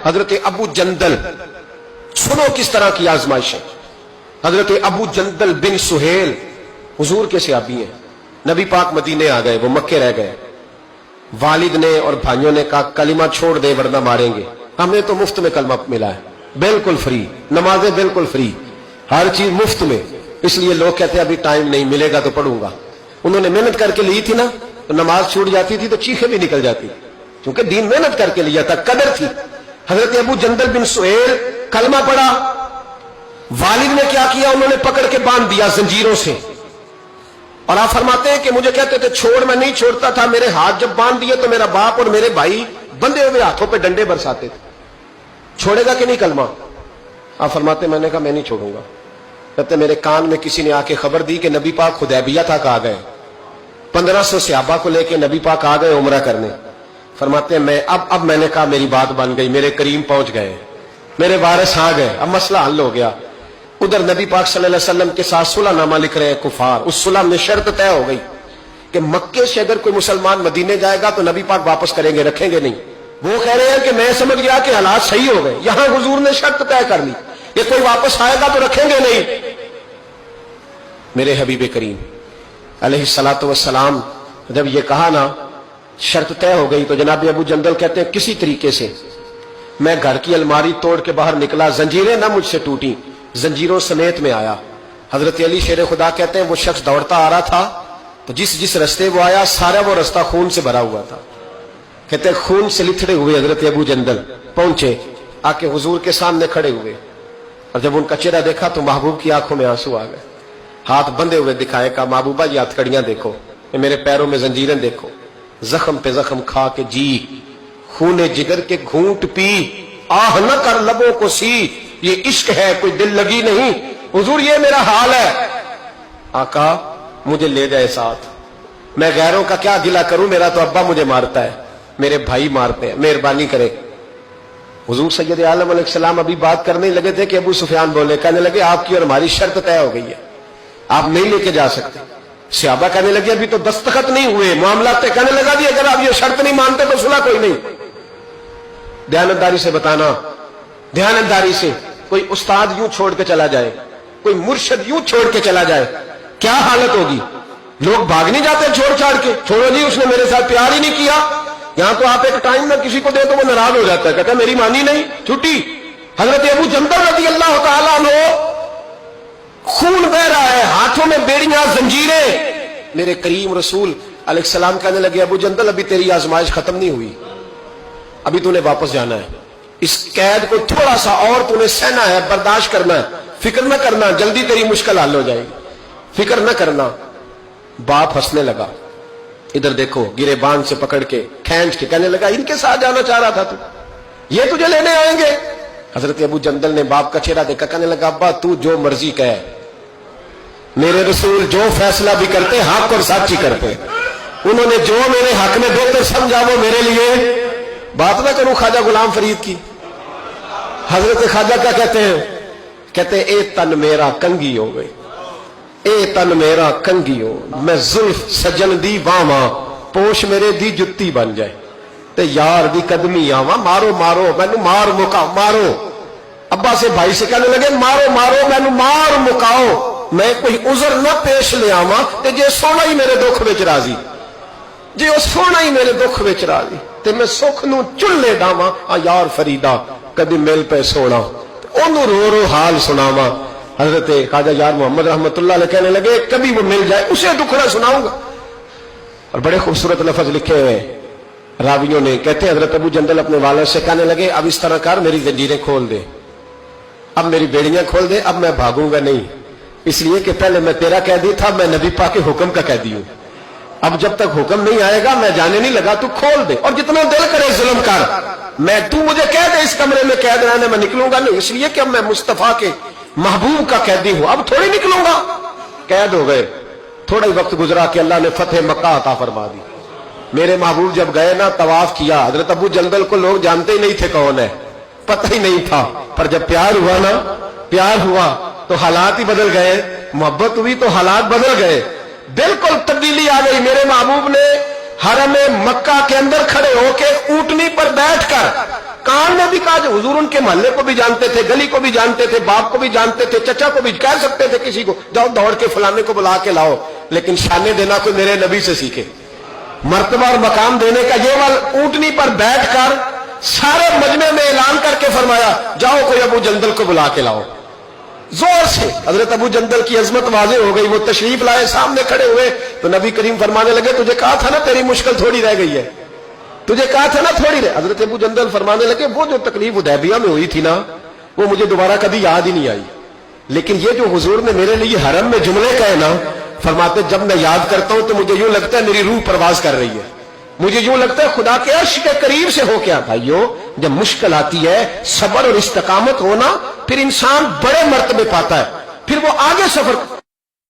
حضرت ابو جندل، سنو کس طرح کی آزمائشیں. حضرت ابو جندل بن سہیل حضور کے صحابی ہیں. نبی پاک مدینے آ گئے، وہ مکے رہ گئے. والد نے اور بھائیوں نے کہا کلمہ چھوڑ دے ورنہ ماریں گے. ہمیں تو مفت میں کلمہ ملا ہے، بالکل فری، نمازیں بالکل فری، ہر چیز مفت میں. اس لیے لوگ کہتے ہیں ابھی ٹائم نہیں ملے گا تو پڑھوں گا. انہوں نے محنت کر کے لی تھی نا، تو نماز چھوٹ جاتی تھی تو چیخیں بھی نکل جاتی، کیونکہ دین محنت کر کے لیا تھا، قدر تھی. حضرت ابو جندل بن سہیل کلمہ پڑھا. والد نے کیا کیا؟ انہوں نے پکڑ کے باندھ دیا زنجیروں سے. اور آپ فرماتے ہیں کہ مجھے کہتے تھے چھوڑ، میں نہیں چھوڑتا تھا. میرے ہاتھ جب باندھ دیے تو میرا باپ اور میرے بھائی بندھے ہوئے ہاتھوں پہ ڈنڈے برساتے تھے. چھوڑے گا کہ نہیں کلمہ؟ آپ فرماتے میں نے کہا میں نہیں چھوڑوں گا. کہتے میرے کان میں کسی نے آ کے خبر دی کہ نبی پاک حدیبیہ تک آ گئے، 1500 صحابہ کو لے کے نبی پاک آ گئے عمرہ کرنے. فرماتے ہیں میں اب میں نے کہا میری بات بن گئی، میرے کریم پہنچ گئے، میرے وارث آ گئے، اب مسئلہ حل ہو گیا. ادھر نبی پاک صلی اللہ علیہ وسلم کے ساتھ صلح نامہ لکھ رہے ہیں کفار. اس صلح میں شرط طے ہو گئی کہ مکے سے اگر کوئی مسلمان مدینے جائے گا تو نبی پاک واپس کریں گے، رکھیں گے نہیں. وہ کہہ رہے ہیں کہ میں سمجھ گیا کہ حالات صحیح ہو گئے. یہاں حضور نے شرط طے کر لی کہ کوئی واپس آئے گا تو رکھیں گے نہیں. میرے حبیب کریم علیہ الصلوۃ والسلام جب یہ کہا نا شرط طے ہو گئی، تو جناب ابو جندل کہتے ہیں کسی طریقے سے میں گھر کی الماری توڑ کے باہر نکلا، زنجیریں نہ مجھ سے ٹوٹی، زنجیروں سمیت میں آیا. حضرت علی شیر خدا کہتے ہیں وہ شخص دوڑتا آ رہا تھا تو جس رستے وہ آیا سارا وہ رستہ خون سے بھرا ہوا تھا. کہتے ہیں خون سے لتھڑے ہوئے حضرت ابو جندل پہنچے، آ کے حضور کے سامنے کھڑے ہوئے. اور جب ان کا چہرہ دیکھا تو محبوب کی آنکھوں میں آنسو آ گئے. ہاتھ بندھے ہوئے دکھائے، کہا محبوبہ یہ ہتھ کڑیاں دیکھو، یہ میرے پیروں میں زنجیریں دیکھو، زخم پہ زخم کھا کے جی، خون جگر کے گھونٹ پی، آہ نہ کر لبوں کو سی، یہ عشق ہے کوئی دل لگی نہیں. حضور یہ میرا حال ہے. آقا مجھے لے جائے ساتھ، میں غیروں کا کیا گلہ کروں، میرا تو ابا مجھے مارتا ہے، میرے بھائی مارتے ہیں، مہربانی کرے. حضور سید عالم علیہ السلام ابھی بات کرنے لگے تھے کہ ابو سفیان بولے، کہنے لگے آپ کی اور ہماری شرط طے ہو گئی ہے، آپ نہیں لے کے جا سکتے. صحابہ کہنے لگے ابھی تو دستخط نہیں ہوئے، معاملات طے. کہنے لگا جی اگر آپ یہ شرط نہیں مانتے تو صلح کوئی نہیں. دیانتداری سے بتانا، دیانتداری سے. کوئی استاد یوں چھوڑ کے چلا جائے، کوئی مرشد یوں چھوڑ کے چلا جائے، کیا حالت ہوگی؟ لوگ بھاگ نہیں جاتے چھوڑ چھاڑ کے، چھوڑو جی اس نے میرے ساتھ پیار ہی نہیں کیا. یہاں تو آپ ایک ٹائم میں کسی کو دے تو وہ ناراض ہو جاتا ہے، کہتا ہے میری مانی نہیں، چھٹی. حضرت ابو جندل رضی اللہ تعالیٰ عنہ خون بہ رہا ہے، ہاتھوں میں بیڑیاں، زنجیریں. میرے کریم رسول علیہ السلام کہنے لگے ابو جندل ابھی تیری آزمائش ختم نہیں ہوئی، ابھی تو نے واپس جانا ہے. اس قید کو تھوڑا سا اور تو نے سہنا ہے، برداشت کرنا ہے، فکر نہ کرنا، جلدی تیری مشکل حل ہو جائے گی، فکر نہ کرنا. باپ ہنسنے لگا، ادھر دیکھو، گرے بان سے پکڑ کے کھینچ کے کہنے لگا ان کے ساتھ جانا چاہ رہا تھا تو، یہ تجھے لینے آئیں گے. حضرت ابو جندل نے باپ کا چہرہ دیکھا، کہنے لگا ابا تو جو مرضی کہے، میرے رسول جو فیصلہ بھی کرتے حق اور سچ ہی کرتے. انہوں نے جو میرے حق میں بہتر سمجھا وہ میرے لیے. بات نہ کروں خواجہ غلام فرید کی. حضرت خواجہ کیا کہتے ہیں؟ کہتے اے تن میرا کنگی ہو گئی، اے تن میرا کنگی ہو، میں زلف سجن دی واواں، پوش میرے دی جتی بن جائے، تے یار دی قدمی آواں، مارو مارو مینو مار مکا مارو. ابا سے بھائی سے کہنے لگے مارو مارو مینو مار مکاؤ، میں کوئی عذر نہ پیش لے آواں تے جے سونا ہی میرے دکھ وچ راضی، جے او سونا ہی میرے دکھ وچ راضی تے میں سکھ نو چلے ڈاواں. آ یار فریدا کدی مل پہ سونا، اونوں رو رو حال سناواں. حضرت خواجہ یار محمد رحمت اللہ علیہ کہنے لگے کبھی وہ مل جائے اسے دکھڑا سناؤں گا. اور بڑے خوبصورت لفظ لکھے ہوئے راویوں نے. کہتے ہیں حضرت ابو جندل اپنے والد سے کہنے لگے اب اس طرح کر، میری زنجیریں کھول دے، اب میری بیڑیاں کھول دے، اب میں بھاگوں گا نہیں، اس لیے کہ پہلے میں تیرا قیدی تھا، میں نبی پاک کے حکم کا قیدی ہوں. اب جب تک حکم نہیں آئے گا میں جانے نہیں لگا، تو کھول دے اور جتنا دل کرے ظلم کر. میں تو مجھے کہہ دے اس کمرے میں قید رہنے، میں نکلوں گا نہیں، اس لیے کہ اب میں مصطفیٰ کے محبوب کا قیدی ہوں، اب تھوڑی نکلوں گا. قید ہو گئے. تھوڑا ہی وقت گزرا کہ اللہ نے فتح مکہ عطا فرما دی. میرے محبوب جب گئے نا طواف کیا، حضرت ابو جندل کو لوگ جانتے ہی نہیں تھے کون ہے، پتہ ہی نہیں تھا. پر جب پیار ہوا نا، پیار ہوا تو حالات ہی بدل گئے، محبت ہوئی تو حالات بدل گئے، بالکل تبدیلی آ گئی. میرے محبوب نے حرم مکہ کے اندر کھڑے ہو کے اونٹنی پر بیٹھ کر کان میں بھی کہا جو حضور ان کے محلے کو بھی جانتے تھے, گلی کو بھی جانتے تھے, باپ کو بھی جانتے تھے, چچا کو بھی کہہ سکتے تھے کسی کو جاؤ دوڑ کے فلانے کو بلا کے لاؤ, لیکن شانے دینا کوئی میرے نبی سے سیکھے, مرتبہ اور مقام دینے کا یہ وال اونٹنی پر بیٹھ کر سارے مجمع میں اعلان کر کے فرمایا جاؤ کوئی ابو جندل کو بلا کے لاؤ. زور سے حضرت ابو جندل کی عظمت واضح ہو گئی, وہ تشریف لائے, سامنے کھڑے ہوئے تو نبی کریم فرمانے لگے تجھے کہا تھا نا تیری مشکل تھوڑی رہ گئی ہے, تجھے کہا تھا نا تھوڑی رہ. حضرت ابو جندل فرمانے لگے وہ جو تکلیف حدیبیہ میں ہوئی تھی نا وہ مجھے دوبارہ کبھی یاد ہی نہیں آئی, لیکن یہ جو حضور نے میرے لیے حرم میں جملے کہے نا, فرماتے جب میں یاد کرتا ہوں تو مجھے یوں لگتا ہے میری روح پرواز کر رہی ہے, مجھے یوں لگتا ہے خدا کے عرش کے قریب سے ہو کیا. بھائیو جب مشکل آتی ہے صبر اور استقامت ہونا پھر انسان بڑے مرتبے پاتا ہے, پھر وہ آگے سفر